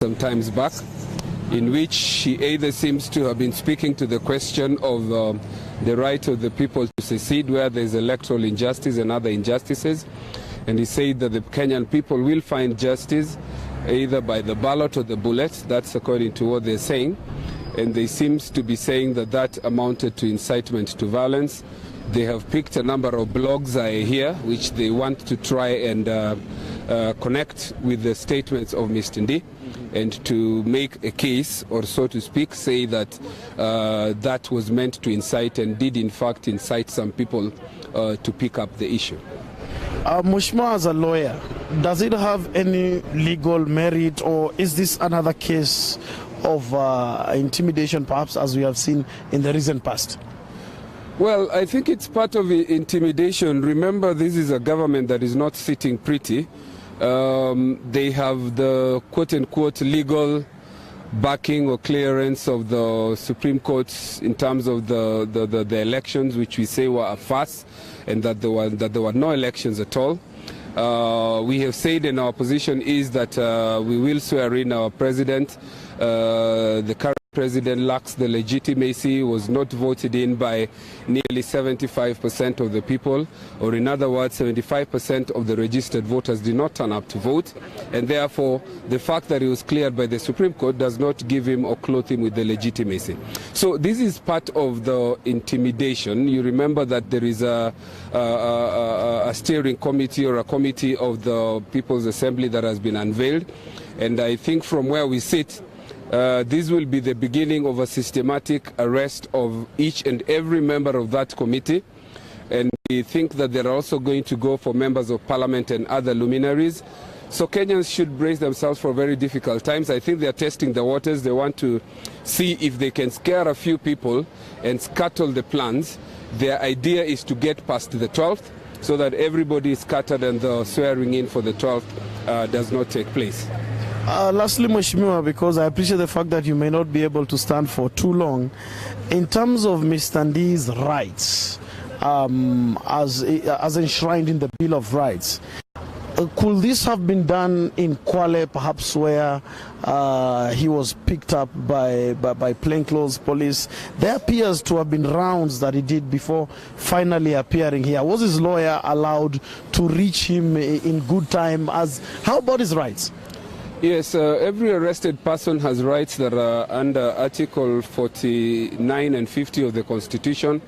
some times back, in which he either seems to have been speaking to the question of the right of the people to secede where there is electoral injustice and other injustices. And he said that the Kenyan people will find justice either by the ballot or the bullet. That's according to what they're saying. And they seem to be saying that that amounted to incitement to violence. They have picked a number of blogs here, which they want to try and connect with the statements of Mr. Ndii, and to make a case, or so to speak, say that that was meant to incite and did in fact incite some people to pick up the issue. Mheshimiwa, as a lawyer, does it have any legal merit, or is this another case of intimidation, perhaps, as we have seen in the recent past? Well, I think it's part of the intimidation. Remember, this is a government that is not sitting pretty. They have the quote-unquote legal backing or clearance of the Supreme Court in terms of the elections, which we say were a farce, and that there were no elections at all. We have said in our position is that we will swear in our president. The current president lacks the legitimacy, was not voted in by nearly 75% of the people, or in other words, 75% of the registered voters did not turn up to vote, and therefore the fact that he was cleared by the Supreme Court does not give him or clothe him with the legitimacy. So this is part of the intimidation. You remember that there is a steering committee or a committee of the People's Assembly that has been unveiled, and I think from where we sit, this will be the beginning of a systematic arrest of each and every member of that committee. And we think that they're also going to go for members of parliament and other luminaries. So Kenyans should brace themselves for very difficult times. I think they're testing the waters. They want to see if they can scare a few people and scuttle the plans. Their idea is to get past the 12th so that everybody is scattered and the swearing in for the 12th does not take place. Lastly, Mheshimiwa, because I appreciate the fact that you may not be able to stand for too long, in terms of Mr. Ndii's rights, as enshrined in the Bill of Rights, could this have been done in Kwale, perhaps where he was picked up by plainclothes police? There appears to have been rounds that he did before finally appearing here. Was his lawyer allowed to reach him in good time? How about his rights? Yes, every arrested person has rights that are under Article 49 and 50 of the Constitution,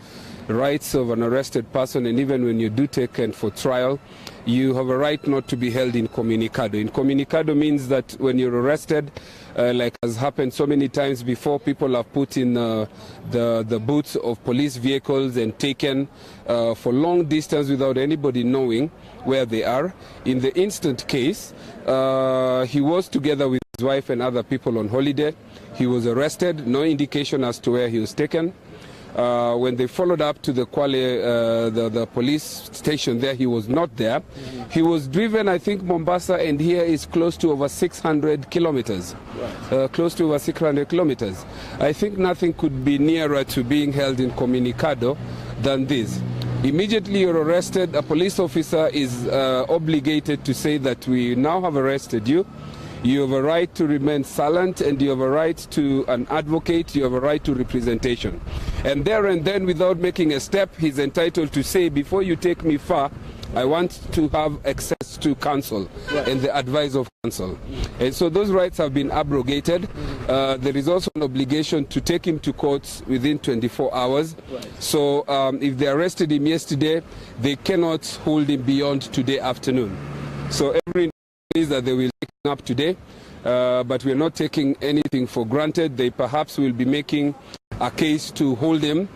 rights of an arrested person, and even when you do taken for trial, you have a right not to be held incommunicado. Incommunicado means that when you're arrested, like has happened so many times before, people have put in the boots of police vehicles and taken for long distance without anybody knowing where they are. In the instant case, he was together with his wife and other people on holiday. He was arrested, no indication as to where he was taken. When they followed up to the Kwale, the police station there, he was not there. He was driven, I think, Mombasa, and here is close to over 600 kilometers. Close to over 600 kilometers. I think nothing could be nearer to being held incommunicado than this. Immediately you're arrested, a police officer is obligated to say that we now have arrested you. You have a right to remain silent, and you have a right to an advocate, you have a right to representation. And there and then, without making a step, he's entitled to say, before you take me far, I want to have access to counsel and the advice of counsel. And so those rights have been abrogated. There is also an obligation to take him to court within 24 hours. So if they arrested him yesterday, they cannot hold him beyond today afternoon. So every is that they will take him up today, but we're not taking anything for granted. They perhaps will be making a case to hold him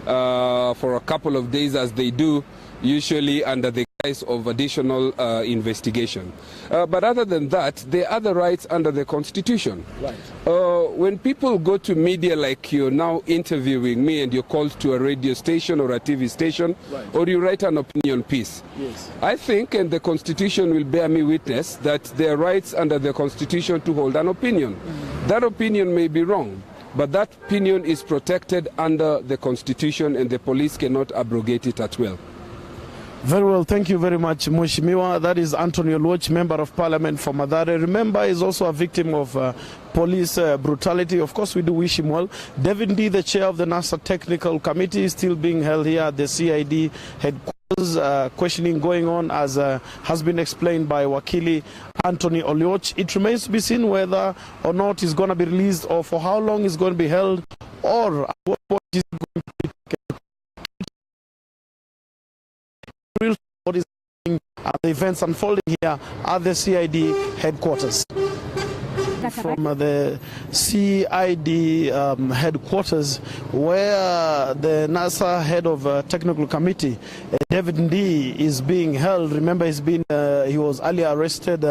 for a couple of days, as they do usually under the guise of additional investigation. But other than that, there are other rights under the Constitution. When people go to media like you're now interviewing me, and you're called to a radio station or a TV station, or you write an opinion piece, I think, and the Constitution will bear me witness, that there are rights under the Constitution to hold an opinion. That opinion may be wrong, but that opinion is protected under the Constitution, and the police cannot abrogate it at will. Very well, thank you very much, Mheshimiwa. That is Anthony Oluoch, Member of Parliament for Mathare. Remember, he's also a victim of police brutality. Of course, we do wish him well. David Ndii, the chair of the NASA Technical Committee, is still being held here at the CID headquarters. Questioning going on, as has been explained by Wakili Anthony Oluoch. It remains to be seen whether or not he's going to be released, or for how long he's going to be held, or at what point he's going to be what is the events unfolding here at the CID headquarters. From the CID headquarters, where the NASA head of technical committee, David Ndii, is being held. Remember, he was earlier arrested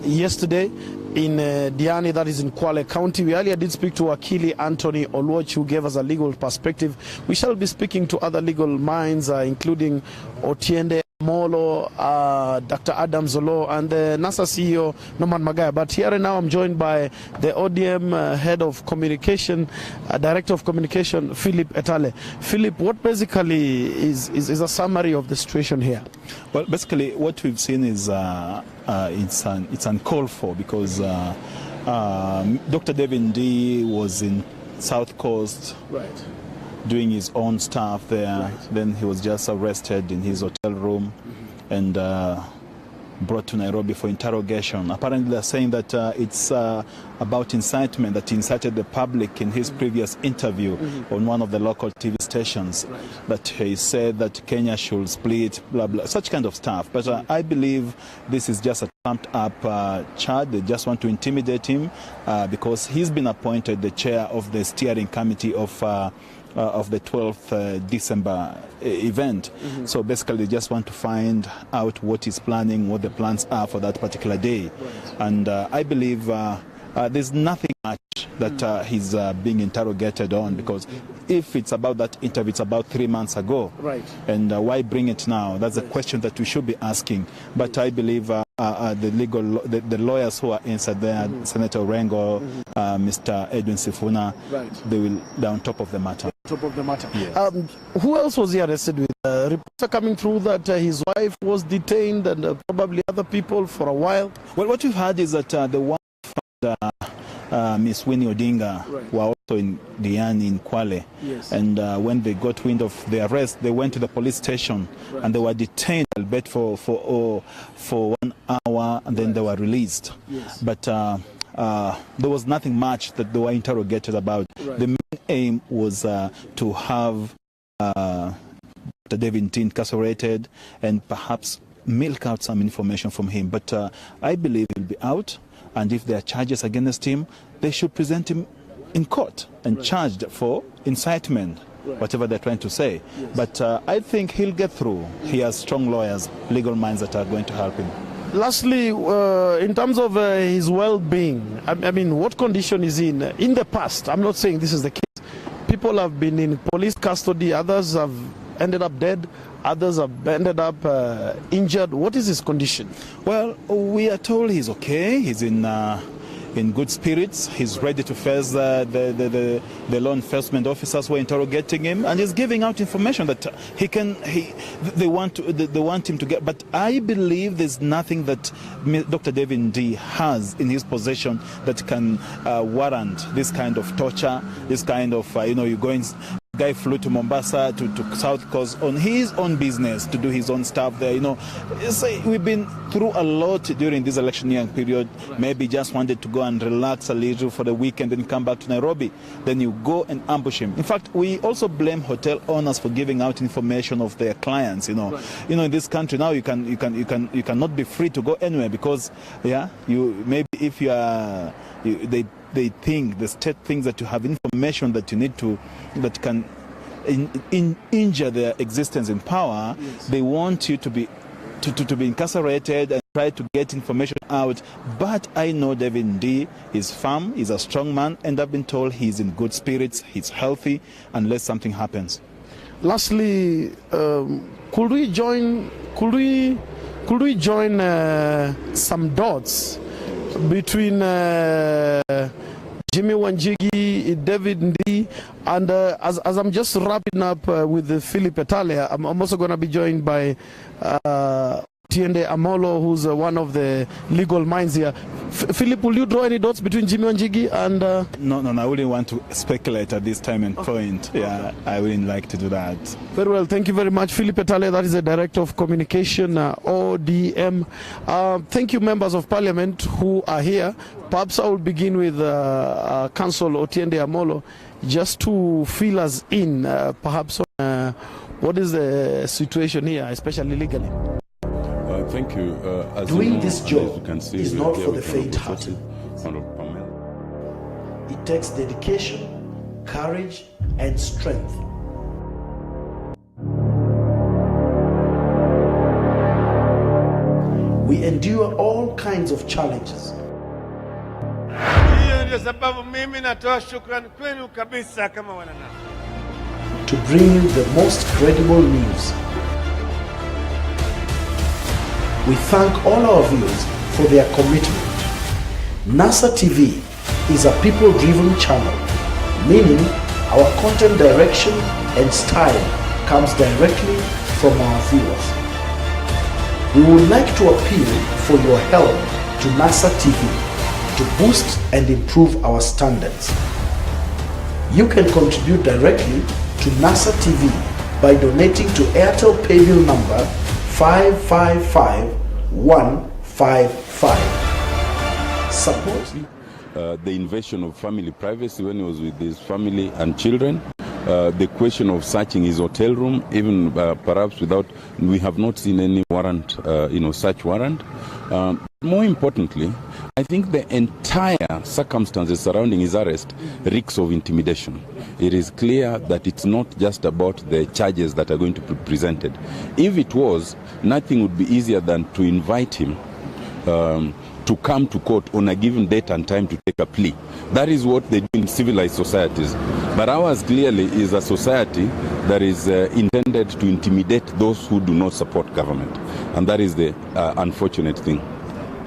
yesterday in Diani, that is in Kwale County. We earlier did speak to Wakili Anthony Oluoch, who gave us a legal perspective. We shall be speaking to other legal minds, including Otiende Molo, Dr. Adam Zolo, and the NASA CEO, Norman Magaya. But here and now I'm joined by the ODM head of communication, director of communication, Philip Etale. Philip, what basically is a summary of the situation here? Well, basically what we've seen is it's uncalled for, because Dr. David Ndii was in South Coast. Right. Doing his own stuff there. Right. Then he was just arrested in his hotel room and brought to Nairobi for interrogation. Apparently they're saying that it's about incitement, that he incited the public in his previous interview on one of the local TV stations. Right. That he said that Kenya should split, blah, blah, such kind of stuff. But I believe this is just a trumped up charge. They just want to intimidate him because he's been appointed the chair of the steering committee of the 12th December event. So basically they just want to find out what he's planning, what the plans are for that particular day. Right. And I believe there's nothing much that he's being interrogated on, because if it's about that interview, it's about 3 months ago. Right. And why bring it now? That's a question that we should be asking. But I believe the lawyers who are inside there, Senator Orengo, Mr. Edwin Sifuna, they're on top of the matter. Top of the matter. Yes. Who else was he arrested with? Reports are coming through that his wife was detained, and probably other people for a while. Well, what we've heard is that the wife and Miss Winnie Odinga were also in Diani in Kwale. Yes. And when they got wind of the arrest, they went to the police station and they were detained, albeit for 1 hour, and then they were released. Yes. But there was nothing much that they were interrogated about. Right. The main aim was to have Dr. David Ndii incarcerated and perhaps milk out some information from him. But I believe he'll be out, and if there are charges against him, they should present him in court and charged for incitement, whatever they're trying to say. Yes. But I think he'll get through. He has strong lawyers, legal minds that are going to help him. Lastly, in terms of his well-being, I mean, what condition is he in? In the past, I'm not saying this is the case, people have been in police custody, others have ended up dead, others have ended up injured. What is his condition? Well, we are told he's okay. He's in good spirits. He's ready to face the law enforcement officers who are interrogating him, and he's giving out information that they want him to get. But I believe there's nothing that Dr. David Ndii has in his possession that can warrant this kind of torture, this kind of you go in. Guy flew to Mombasa, to South Coast on his own business, to do his own stuff there. We've been through a lot during this election year period. Maybe just wanted to go and relax a little for the weekend, then come back to Nairobi. Then you go and ambush him. In fact, we also blame hotel owners for giving out information of their clients. In this country now, you cannot be free to go anywhere, because maybe if you are they think, the state thinks that you have information that you need to, that can injure their existence in power. Yes. They want you to be incarcerated and try to get information out. But I know David Ndii is firm, he's a strong man, and I've been told he's in good spirits, he's healthy, unless something happens. Lastly, could we join some dots between Jimmy Wanjigi, David Ndii, and as I'm just wrapping up with Philip Etale, I'm also going to be joined by Tiende Amolo, who's one of the legal minds here. Philip, will you draw any dots between Jimmy Wanjigi and... No, I wouldn't want to speculate at this time and point. Yeah, I wouldn't like to do that. Very well, thank you very much. Philip Etale, that is the Director of Communication, ODM. Thank you, members of Parliament who are here. Perhaps I will begin with Council Otiende Amolo, just to fill us in, perhaps, on what is the situation here, especially legally. Thank you. Doing this job see, is not for the faint-hearted. It takes dedication, courage, and strength. We endure all kinds of challenges. To bring you the most credible news. We thank all our viewers for their commitment. NASA TV is a people-driven channel, meaning our content direction and style comes directly from our viewers. We would like to appeal for your help to NASA TV to boost and improve our standards. You can contribute directly to NASA TV by donating to Airtel Paybill number 555155. Support the invasion of family privacy when he was with his family and children. The question of searching his hotel room, even perhaps without, we have not seen any warrant, search warrant. More importantly, I think the entire circumstances surrounding his arrest reeks of intimidation. It is clear that it's not just about the charges that are going to be presented. If it was, nothing would be easier than to invite him to come to court on a given date and time to take a plea. That is what they do in civilized societies. But ours clearly is a society that is intended to intimidate those who do not support government. And that is the unfortunate thing.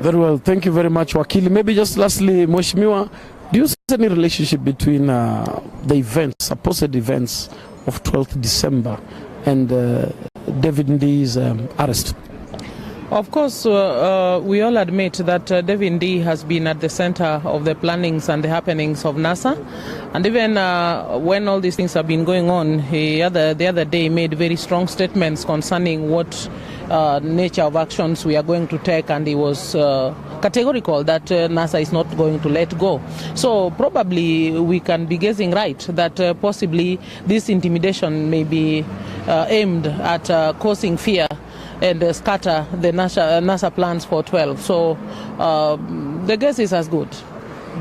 Very well, thank you very much, Wakili. Maybe just lastly, Mheshimiwa, do you see any relationship between the events, supposed events of 12th December and David Ndii's arrest? Of course, we all admit that David Ndii has been at the center of the plannings and the happenings of NASA. And even when all these things have been going on, the other day made very strong statements concerning what nature of actions we are going to take, and he was categorical that NASA is not going to let go. So probably we can be guessing right that possibly this intimidation may be aimed at causing fear and scatter the NASA plans for 12. So the guess is as good,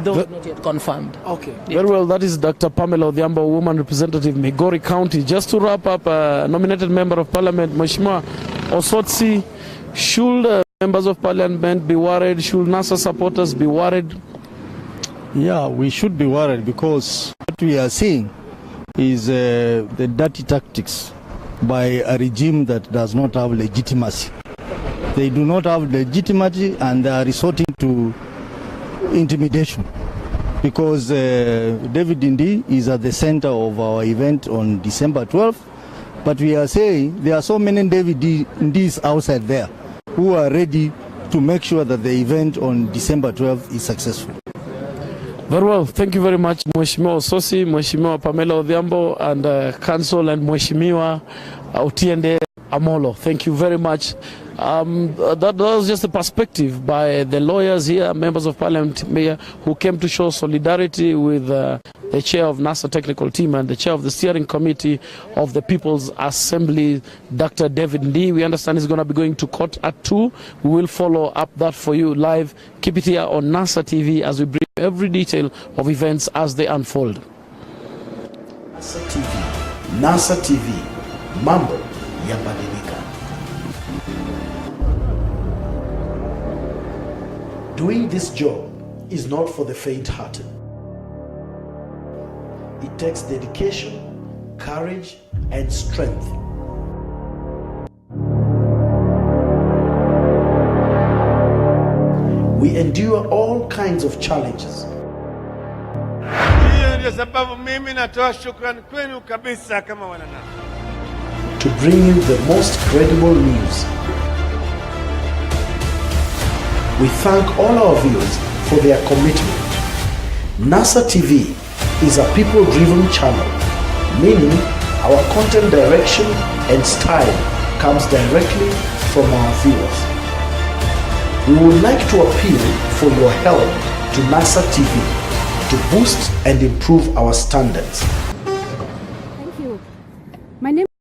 though not yet confirmed. Okay. Yeah. Very well, that is Dr. Pamela Odhiambo, woman representative, Migori County. Just to wrap up, nominated member of parliament, Mheshimiwa Osotsi, should members of parliament be worried? Should NASA supporters be worried? Yeah, we should be worried because what we are seeing is the dirty tactics by a regime that does not have legitimacy. They do not have legitimacy and they are resorting to intimidation because David Ndii is at the center of our event on December 12th. But we are saying there are so many David Ndiis outside there who are ready to make sure that the event on December 12th is successful. Very well, thank you very much, Mheshimiwa Ososi, Mheshimiwa Pamela Odhiambo, and Council, and Mheshimiwa Otiende Amolo. Thank you very much. That was just a perspective by the lawyers here, members of parliament here, who came to show solidarity with the chair of NASA technical team and the chair of the steering committee of the People's Assembly, Dr. David Ndii. We understand he's going to be going to court at 2. We will follow up that for you live. Keep it here on NASA TV as we bring every detail of events as they unfold. NASA TV, mambo yabadilika. Doing this job is not for the faint-hearted. It takes dedication, courage, and strength. We endure all kinds of challenges. ndio sababu mimi natoa shukrani kwenu kabisa kama wananasa. To bring you the most credible news. We thank all our viewers for their commitment. NASA TV is a people-driven channel, meaning our content direction and style comes directly from our viewers. We would like to appeal for your help to NASA TV to boost and improve our standards. Thank you. My name